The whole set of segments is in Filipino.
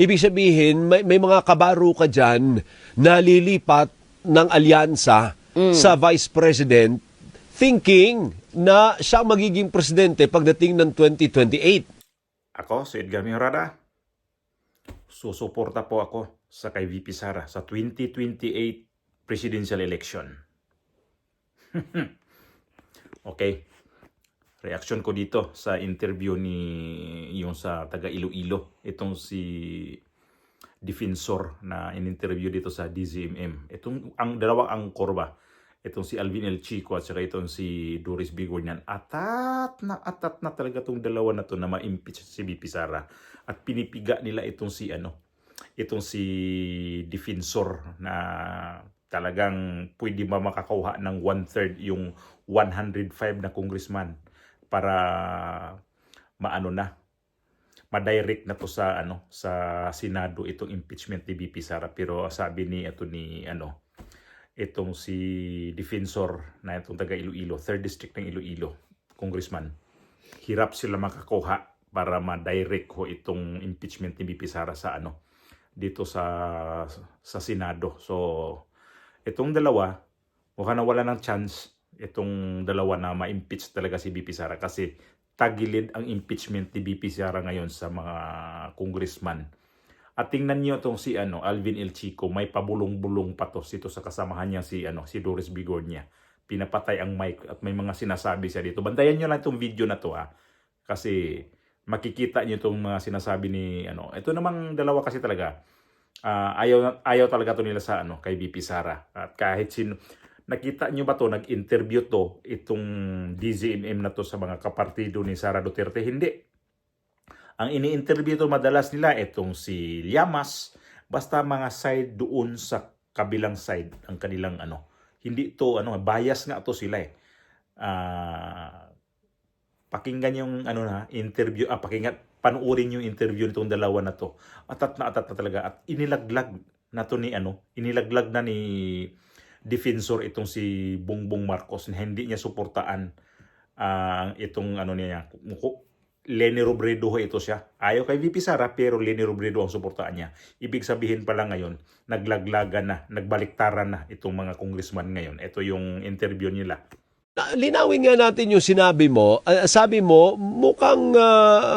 Ibig sabihin, may mga kabaro ka dyan na lilipat ng alyansa sa Vice President thinking na siya magiging presidente pagdating ng 2028. Ako, si Edgar Mejorada, susuporta po ako sa kay VP Sara sa 2028 presidential election. Okay. Reaksyon ko dito sa interview yung sa taga Iloilo. Itong si Defensor na in-interview dito sa DZMM. Itong ang dalawang angkor ba? Itong si Alvin El Chico at saka itong si Doris Bigornian. Atat na talaga itong dalawa na to na ma-impeach si VP Sara. At pinipiga nila itong si Defensor na talagang pwede ba makakuha ng 1/3 yung 105 na congressman para ma-direct na to sa Senado itong impeachment ni VP Sara. Pero sabi itong si Defensor na itong taga Iloilo, 3rd district ng Iloilo, congressman, hirap sila makakuha para ma-direct ho itong impeachment ni VP Sara sa dito sa Senado. So itong dalawa mukhang nawala ng chance itong dalawa na ma-impeach talaga si VP Sara kasi tagilid ang impeachment ni VP Sara ngayon sa mga congressman. At tingnan niyo itong si Alvin El Chico, may pabulong-bulong pa to dito sa kasamahan niya si Doris Bigornia. Pinapatay ang mic at may mga sinasabi siya dito. Bantayan niyo lang itong video na to kasi makikita niyo itong mga sinasabi ni Ito namang dalawa kasi talaga ayaw talaga to nila sa kay VP Sara. At kahit nakita nyo ba to, nag-interview to, itong DZMM na to sa mga kapartido ni Sara Duterte? Hindi. Ang ini-interview to madalas nila, itong si Llamas, basta mga side doon sa kabilang side, ang kanilang Hindi to, bias nga to sila pakinggan yung interview, panuorin yung interview nitong dalawa na to. Atat na talaga. At inilaglag na ni Defensor itong si Bongbong Marcos na hindi niya suportaan itong Leni Robredo ito siya. Ayaw kay VP Sara pero Leni Robredo ang suportaan niya. Ibig sabihin pala ngayon, naglaglagan na, nagbaliktaran na itong mga congressman ngayon. Ito yung interview nila. Linawin nga natin yung sinabi mo. Sabi mo, mukhang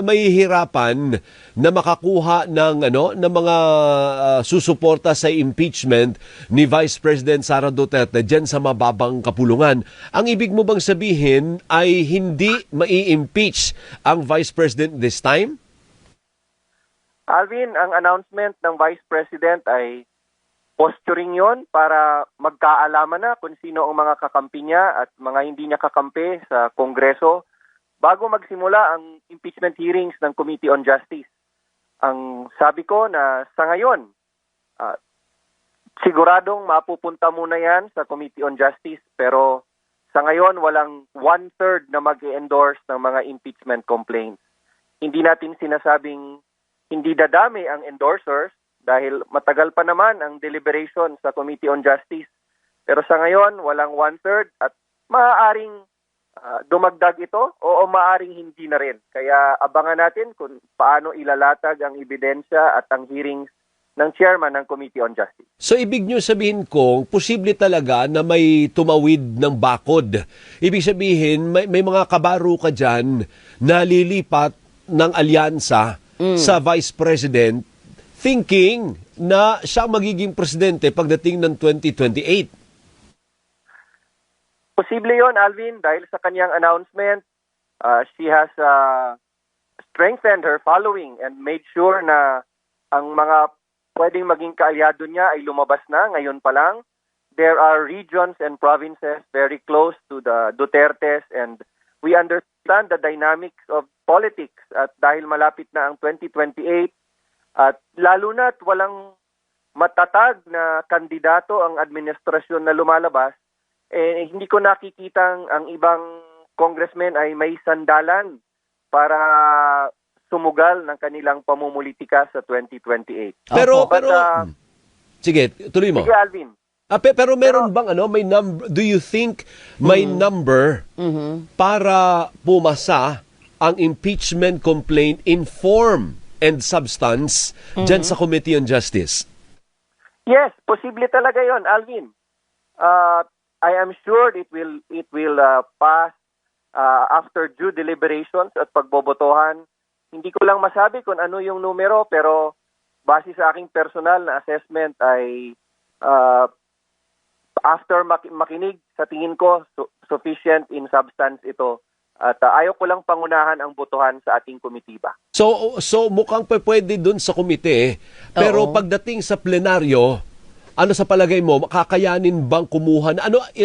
mahihirapan na makakuha ng mga susuporta sa impeachment ni Vice President Sara Duterte diyan sa mababang kapulungan. Ang ibig mo bang sabihin ay hindi mai-impeach ang Vice President this time? Alvin, ang announcement ng Vice President ay posturing yon para magkaalaman na kung sino ang mga kakampi niya at mga hindi niya kakampi sa Kongreso bago magsimula ang impeachment hearings ng Committee on Justice. Ang sabi ko na sa ngayon, siguradong mapupunta muna yan sa Committee on Justice pero sa ngayon walang 1/3 na mag-endorse ng mga impeachment complaints. Hindi natin sinasabing hindi dadami ang endorsers dahil matagal pa naman ang deliberation sa Committee on Justice. Pero sa ngayon, walang 1/3 at maaaring dumagdag ito o maaaring hindi na rin. Kaya abangan natin kung paano ilalatag ang ebidensya at ang hearings ng chairman ng Committee on Justice. So ibig nyo sabihin kong posible talaga na may tumawid ng bakod. Ibig sabihin may mga kabaro ka dyan na lilipat ng alyansa sa Vice President thinking na siya magiging presidente pagdating ng 2028. Posible yon, Alvin, dahil sa kanyang announcement, she has strengthened her following and made sure na ang mga pwedeng maging kaalyado niya ay lumabas na ngayon pa lang. There are regions and provinces very close to the Dutertes and we understand the dynamics of politics at dahil malapit na ang 2028, at lalo na't walang matatag na kandidato ang administrasyon na lumalabas, hindi ko nakikitang ang ibang congressmen ay may sandalan para sumugal ng kanilang pamumulitika sa 2028. Pero sige, tuloy mo. Sige, Alvin. Pero meron bang may number, do you think may number para pumasa ang impeachment complaint in form and substance dyan sa Committee on Justice? Yes, posible talaga yon, Alvin. I am sure it will pass after due deliberations at pagbobotohan. Hindi ko lang masabi kung ano yung numero, pero base sa aking personal na assessment ay after makinig, sa tingin ko sufficient in substance ito. At ayaw ko lang pangunahan ang botohan sa ating komitiba. So mukhang pwede dun sa komite, pero pagdating sa plenaryo, ano sa palagay mo, kakayanin bang kumuha?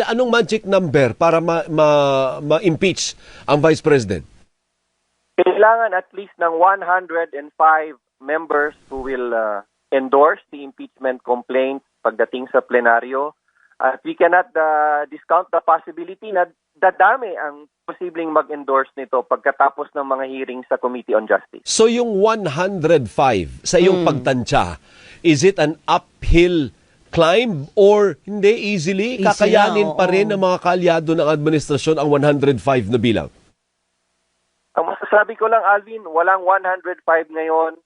Anong magic number para ma-impeach ang Vice President? Kailangan at least ng 105 members who will endorse the impeachment complaint pagdating sa plenaryo. At we cannot discount the possibility na dadami ang posibleng mag-endorse nito pagkatapos ng mga hearings sa Committee on Justice. So yung 105 sa iyong pagtansya, is it an uphill climb or hindi easily? Easy Kakayanin na, pa rin ng mga kaalyado ng administrasyon ang 105 na bilang? Ang masasabi ko lang, Alvin, walang 105 ngayon,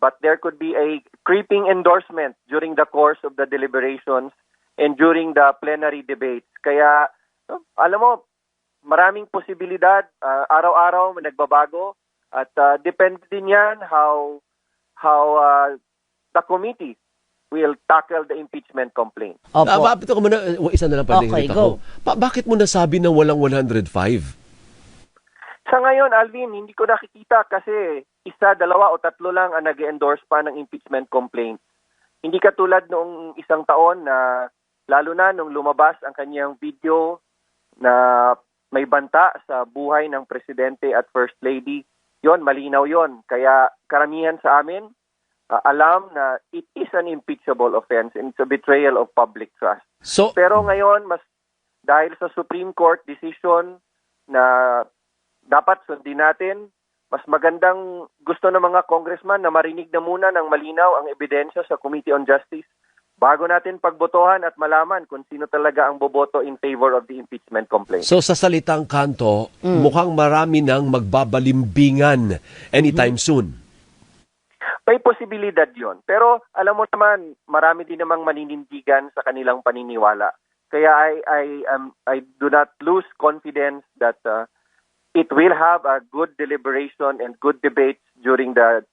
but there could be a creeping endorsement during the course of the deliberations and during the plenary debates. Kaya, alam mo, maraming posibilidad, araw-araw nagbabago, at depende din yan how the committee will tackle the impeachment complaint. Opo. Ito ko muna, isa na lang pa Okay, ko. go. Bakit mo nasabi na walang 105? Sa ngayon, Alvin, hindi ko nakikita kasi isa, dalawa o tatlo lang ang nag-endorse pa ng impeachment complaint. Hindi katulad noong isang taon na lalo na nung lumabas ang kanyang video na may banta sa buhay ng presidente at first lady. Yon, malinaw yon. Kaya karamihan sa amin alam na it is an impeachable offense and it's a betrayal of public trust. So, Pero ngayon, mas dahil sa Supreme Court decision na dapat sundin natin, mas magandang gusto ng mga congressman na marinig na muna ng malinaw ang ebidensya sa Committee on Justice bago natin pagbotohan at malaman kung sino talaga ang boboto in favor of the impeachment complaint. so sa salitang kanto, mukhang marami nang magbabalimbingan anytime soon. May posibilidad yon. Pero alam mo naman, marami din namang maninindigan sa kanilang paniniwala. Kaya I do not lose confidence that it will have a good deliberation and good debates during the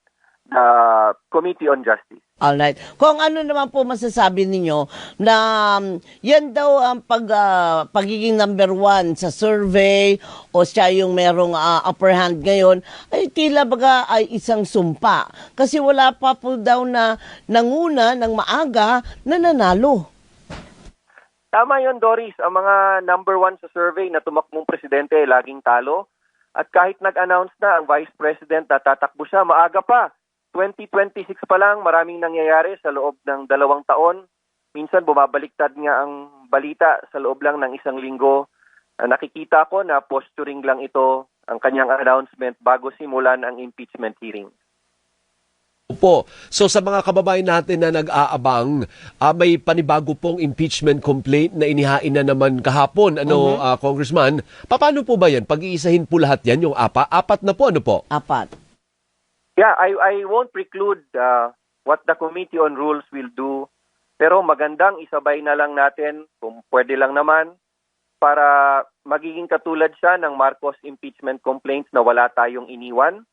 Committee on Justice. Alright. Kung ano naman po masasabi ninyo na yan daw ang pagiging number 1 sa survey o siya yung merong upper hand ngayon, ay tila baga ay isang sumpa. Kasi wala pa po daw na nanguna ng maaga na nanalo. Tama yon, Doris. Ang mga number 1 sa survey na tumakbong presidente ay laging talo. At kahit nag-announce na ang Vice President na tatakbo siya, maaga pa. 2026 pa lang, maraming nangyayari sa loob ng 2 taon. Minsan bumabaliktad nga ang balita sa loob lang ng 1 linggo. Nakikita ko na posturing lang ito ang kanyang announcement bago simulan ang impeachment hearing. Opo. So sa mga kababayan natin na nag-aabang, may panibago pong impeachment complaint na inihain na naman kahapon, Congressman. Paano po ba yan? Pag-iisahin po lahat yan, yung apat na po, ano po? 4. Yeah, I won't preclude what the Committee on Rules will do. Pero magandang isabay na lang natin, kung pwede lang naman, para magiging katulad siya ng Marcos impeachment complaints na wala tayong iniwan.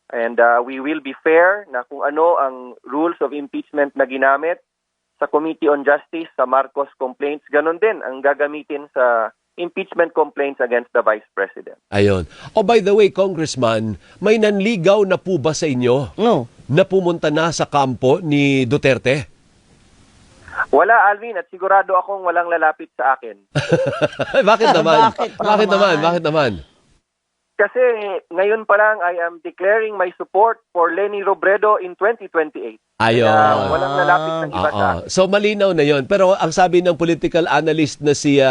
And we will be fair na kung ano ang rules of impeachment na ginamit sa Committee on Justice, sa Marcos complaints, ganun din ang gagamitin sa impeachment complaints against the Vice President. Ayun. Oh, by the way, Congressman, may nanligaw na po ba sa inyo No. na pumunta na sa kampo ni Duterte? Wala, Alvin, at sigurado akong walang lalapit sa akin. Bakit naman? Bakit naman? Bakit naman? Kasi ngayon pa lang, I am declaring my support for Leni Robredo in 2028. Ayun. Kaya walang lalapit ng iba sa akin. So malinaw na 'yon. Pero ang sabi ng political analyst na si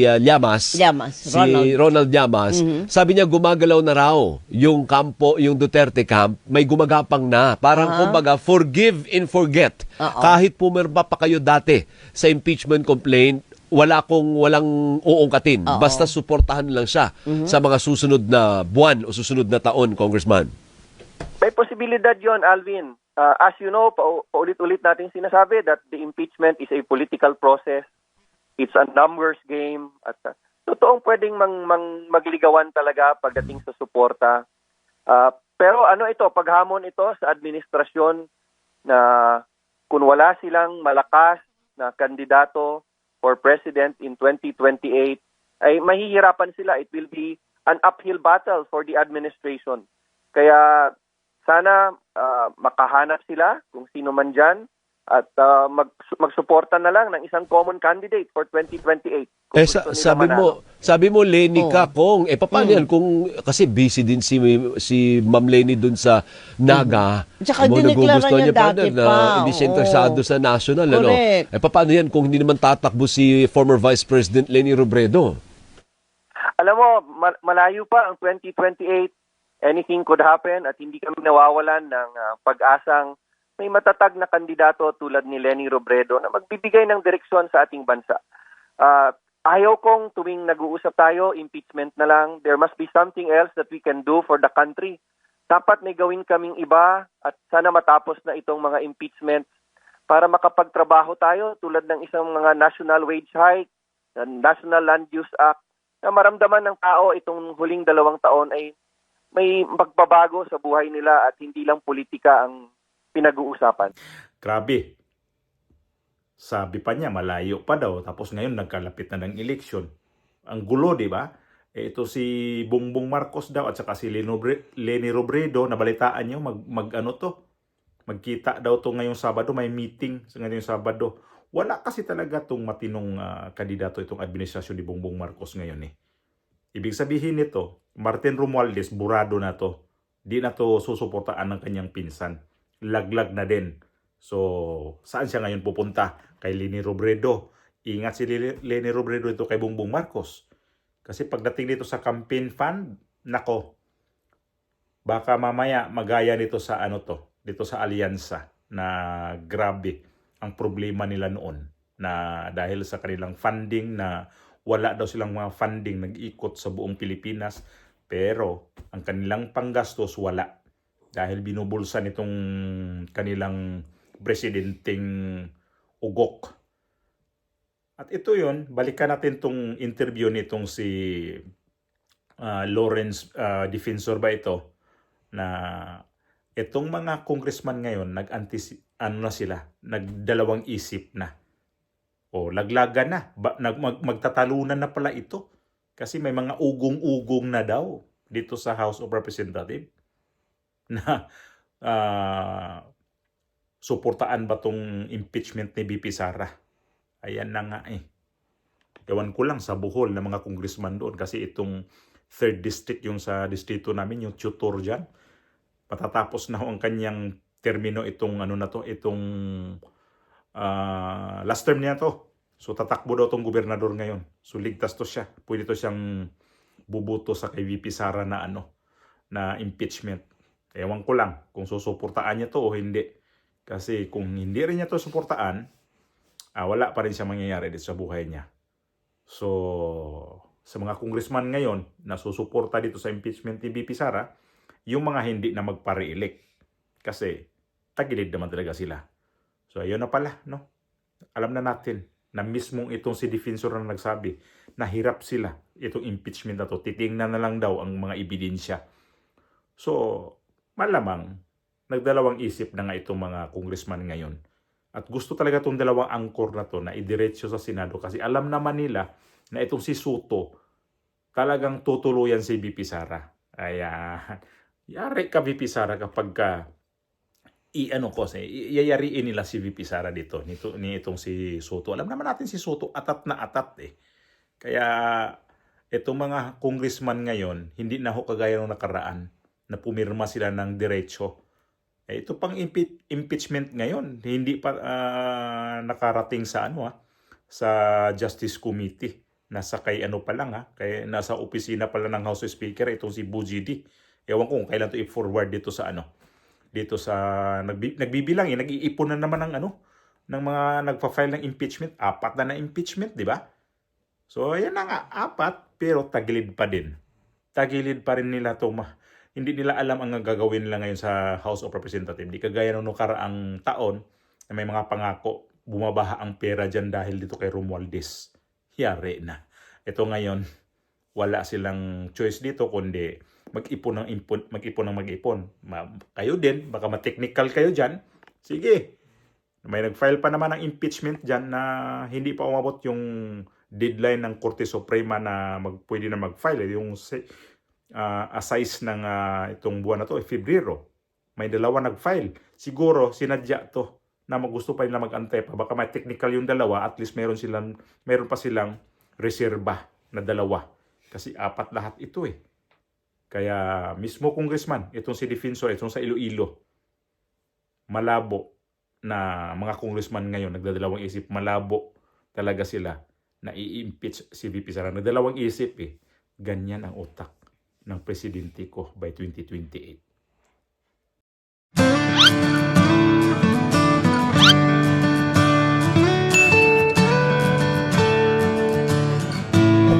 Llamas, Ronald Llamas, sabi niya gumagalaw na raw yung kampo, yung Duterte camp, may gumagapang na. Parang kumbaga forgive and forget. Kahit pumirma pa kayo dati sa impeachment complaint, walang uungkatin. Basta suportahan lang siya sa mga susunod na buwan o susunod na taon, Congressman. May posibilidad yon, Alvin. As you know, paulit-ulit natin sinasabi that the impeachment is a political process. It's a numbers game. At totoong pwedeng magligawan talaga pagdating sa suporta. Pero ano ito, paghamon ito sa administrasyon na kung wala silang malakas na kandidato for president in 2028, ay mahihirapan sila. It will be an uphill battle for the administration. Kaya sana makahanap sila kung sino man dyan at magsuporta na lang ng isang common candidate for 2028. Kung gusto nila manalo. sabi mo Lenny ka kung paano yan kung kasi busy din si Ma'am Lenny dun sa Naga. Tsaka Mo dineklara nagugustuhan niya partner, dati na pa. hindi siya Oo. interesado sa national ano. Correct. Paano yan kung hindi naman tatakbo si former Vice President Leni Robredo? Alam mo, malayo pa ang 2028. Anything could happen at hindi kami nawawalan ng pag-asang may matatag na kandidato tulad ni Leni Robredo na magbibigay ng direksyon sa ating bansa. Ayaw kong tuwing nag-uusap tayo, impeachment na lang. There must be something else that we can do for the country. Dapat may gawin kaming iba at sana matapos na itong mga impeachment para makapagtrabaho tayo tulad ng isang mga national wage hike, the National Land Use Act, na maramdaman ng tao itong huling 2 taon ay may magbabago sa buhay nila at hindi lang politika ang pinag-uusapan. Grabe. Sabi pa niya, malayo pa daw. Tapos ngayon, nagkalapit na ng eleksyon. Ang gulo, di ba? Ito si Bongbong Marcos daw at saka si Leni Robredo, nabalitaan niyo, magkita daw to ngayong Sabado, may meeting sa ngayong Sabado. Wala kasi talaga tong matinong kandidato itong administrasyon ni Bongbong Marcos ngayon eh. Ibig sabihin nito, Martin Romualdez, burado na to. Di na to susuportaan ng kanyang pinsan. Laglag na din. So, saan siya ngayon pupunta? Kay Leni Robredo. Ingat si Leni Robredo ito kay Bongbong Marcos. Kasi pagdating dito sa campaign fund, nako, baka mamaya magaya nito sa dito sa alyansa na grabe ang problema nila noon na dahil sa kanilang funding na wala daw silang mga funding nag-ikot sa buong Pilipinas pero ang kanilang panggastos wala dahil binubulsan itong kanilang presidenteng ugok. At ito yun, balikan natin tong interview nitong si Lawrence Defensor ba ito na itong mga congressman ngayon nagdalawang isip na. O laglagan na, magtatalunan na pala ito. Kasi may mga ugong-ugong na daw dito sa House of Representatives na suportaan ba tong impeachment ni VP Sara. Ayan na nga eh. Ewan ko lang sa Bohol na mga congressman doon kasi itong 3rd district yung sa distrito namin, yung tutor dyan. Patatapos na ang kanyang termino itong last term niya to. So tatakbo daw tong gobernador ngayon. So ligtas to siya. Pwede to siyang bubuto sa kay VP Sara na na impeachment. Ewan ko lang kung susuportaan niya to o hindi. Kasi kung hindi rin niya to suportaan, wala pa rin siya mangyayari dito sa buhay niya. So sa mga congressman ngayon na susuporta dito sa impeachment ni VP Sara, yung mga hindi na magpa-re-elect. Kasi tagilid naman talaga sila. So ayun na pala, no? Alam na natin na mismong itong si Defensor na nagsabi na hirap sila itong impeachment na to. Titingnan na lang daw ang mga ebidensya. So, malamang nagdalawang isip na nga itong mga congressman ngayon. At gusto talaga itong dalawang angkor na to na idiretso sa Senado kasi alam naman nila na itong si Soto talagang tutuluyan si VP Sara. Ayan. Yari ka VP Sara kapag iyayariin nila si VP Sara dito, ni itong si Soto. Alam naman natin si Soto, atat na atat eh. Kaya, itong mga congressman ngayon, hindi na ho kagaya nung nakaraan, na pumirma sila ng diretso. Ito pang impeachment ngayon, hindi pa nakarating sa sa Justice Committee. Nasa kay pa lang nasa opisina pala ng House Speaker, itong si Bujidi. Ewan ko kung kailan to i-forward dito sa dito sa nagbibilang nag-iipon na naman ng mga nagfa-file ng impeachment. 4 na impeachment, di ba? So ayan na nga, 4 pero tagilid pa din. Tagilid pa rin nila hindi nila alam ang gagawin nila ngayon sa House of Representatives. Hindi kagaya nung nakaraang taon na may mga pangako, bumabaha ang pera dyan dahil dito kay Romualdez. Yari na. Ito ngayon, wala silang choice dito kundi mag-ipon ng mag-ipon. Kayo din, baka ma-technical kayo dyan. Sige. May nag-file pa naman ng impeachment dyan na hindi pa umabot yung deadline ng Korte Suprema na pwede na mag-file. Yung assize ng itong buwan na to, Febrero. May dalawa nag-file. Siguro, sinadya to na gusto pa nila mag-antay pa. Baka may technical yung dalawa, at least meron pa silang reserba na dalawa. Kasi 4 lahat ito eh. Kaya mismo congressman, itong si Defensor, itong sa Iloilo, malabo na mga congressman ngayon, nagdadalawang isip, malabo talaga sila na i-impeach si VP Sara. Nagdalawang isip eh. Ganyan ang utak ng presidente ko by 2028.